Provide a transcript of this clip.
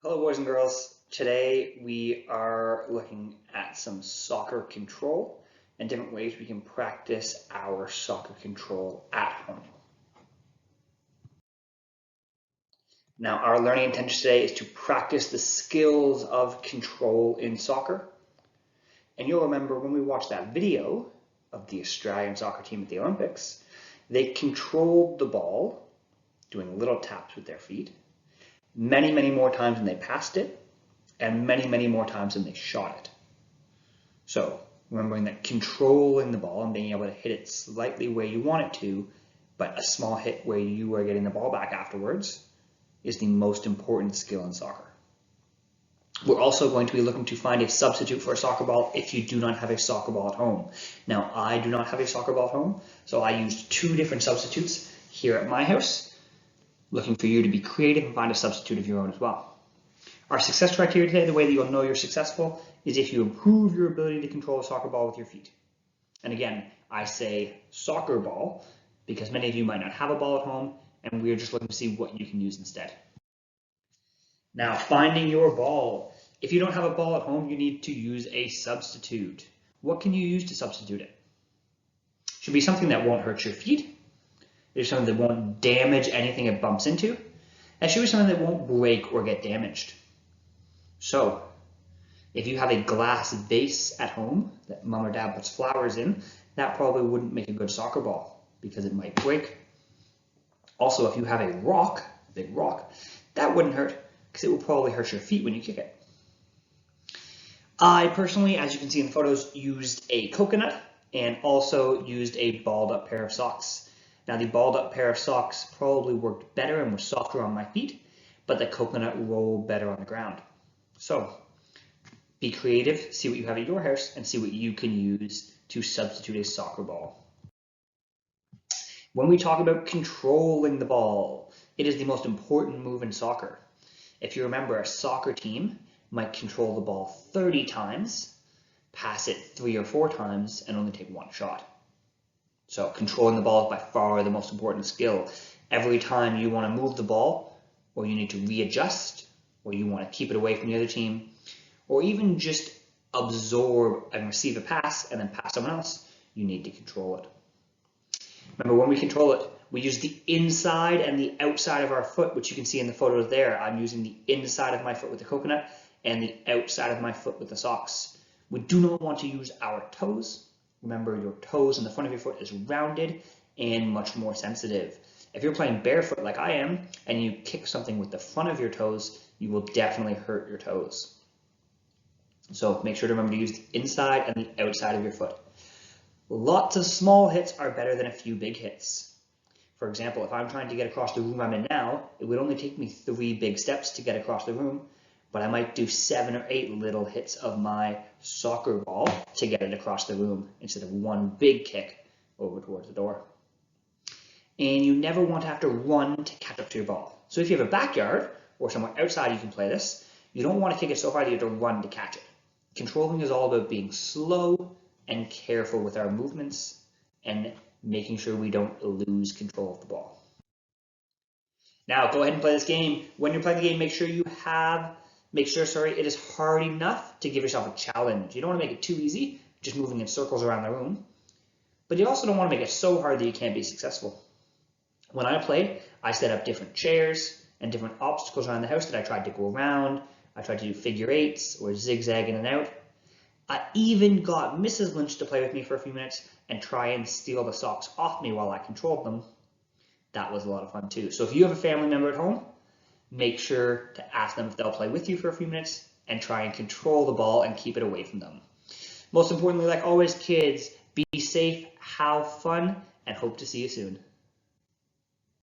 Hello boys and girls. Today we are looking at some soccer control and different ways we can practice our soccer control at home. Now our learning intention today is to practice the skills of control in soccer. And you'll remember when we watched that video of the Australian soccer team at the Olympics, they controlled the ball doing little taps with their feet many more times than they passed it, and many more times than they shot it. So remembering that controlling the ball and being able to hit it slightly where you want it to, but a small hit where you are getting the ball back afterwards, is the most important skill in soccer. We're also going to be looking to find a substitute for a soccer ball if you do not have a soccer ball at home. Now, I do not have a soccer ball at home, so I used two different substitutes here at my house, looking for you to be creative and find a substitute of your own as well. Our success criteria today, the way that you'll know you're successful, is if you improve your ability to control a soccer ball with your feet. And again, I say soccer ball because many of you might not have a ball at home, and we're just looking to see what you can use instead. Now, finding your ball. If you don't have a ball at home, you need to use a substitute. What can you use to substitute it? Should be something that won't hurt your feet. There's something that won't damage anything it bumps into. That should be something that won't break or get damaged. So, if you have a glass vase at home that mom or dad puts flowers in, that probably wouldn't make a good soccer ball because it might break. Also, if you have a rock, a big rock, that wouldn't hurt because it will probably hurt your feet when you kick it. I personally, as you can see in the photos, used a coconut and also used a balled up pair of socks. Now the balled up pair of socks probably worked better and were softer on my feet, but the coconut rolled better on the ground. So be creative, see what you have at your house, and see what you can use to substitute a soccer ball. When we talk about controlling the ball, it is the most important move in soccer. If you remember, a soccer team might control the ball 30 times, pass it 3 or 4 times, and only take one shot. So controlling the ball is by far the most important skill. Every time you want to move the ball, or you need to readjust, or you want to keep it away from the other team, or even just absorb and receive a pass and then pass someone else, you need to control it. Remember, when we control it, we use the inside and the outside of our foot, which you can see in the photos there. I'm using the inside of my foot with the coconut and the outside of my foot with the socks. We do not want to use our toes. Remember, your toes and the front of your foot is rounded and much more sensitive. If you're playing barefoot like I am, and you kick something with the front of your toes, you will definitely hurt your toes. So make sure to remember to use the inside and the outside of your foot. Lots of small hits are better than a few big hits. For example, if I'm trying to get across the room I'm in now, it would only take me 3 big steps to get across the room, but I might do 7 or 8 little hits of my soccer ball to get it across the room instead of one big kick over towards the door. And you never want to have to run to catch up to your ball. So if you have a backyard or somewhere outside you can play this, you don't want to kick it so far that you have to run to catch it. Controlling is all about being slow and careful with our movements and making sure we don't lose control of the ball. Now go ahead and play this game. When you're playing the game, make sure it is hard enough to give yourself a challenge. You don't want to make it too easy, just moving in circles around the room. But you also don't want to make it so hard that you can't be successful. When I play, I set up different chairs and different obstacles around the house that I tried to go around. I tried to do figure eights or zigzag in and out. I even got Mrs. Lynch to play with me for a few minutes and try and steal the socks off me while I controlled them. That was a lot of fun too. So if you have a family member at home, make sure to ask them if they'll play with you for a few minutes and try and control the ball and keep it away from them. Most importantly, like always, kids, be safe, have fun, and hope to see you soon.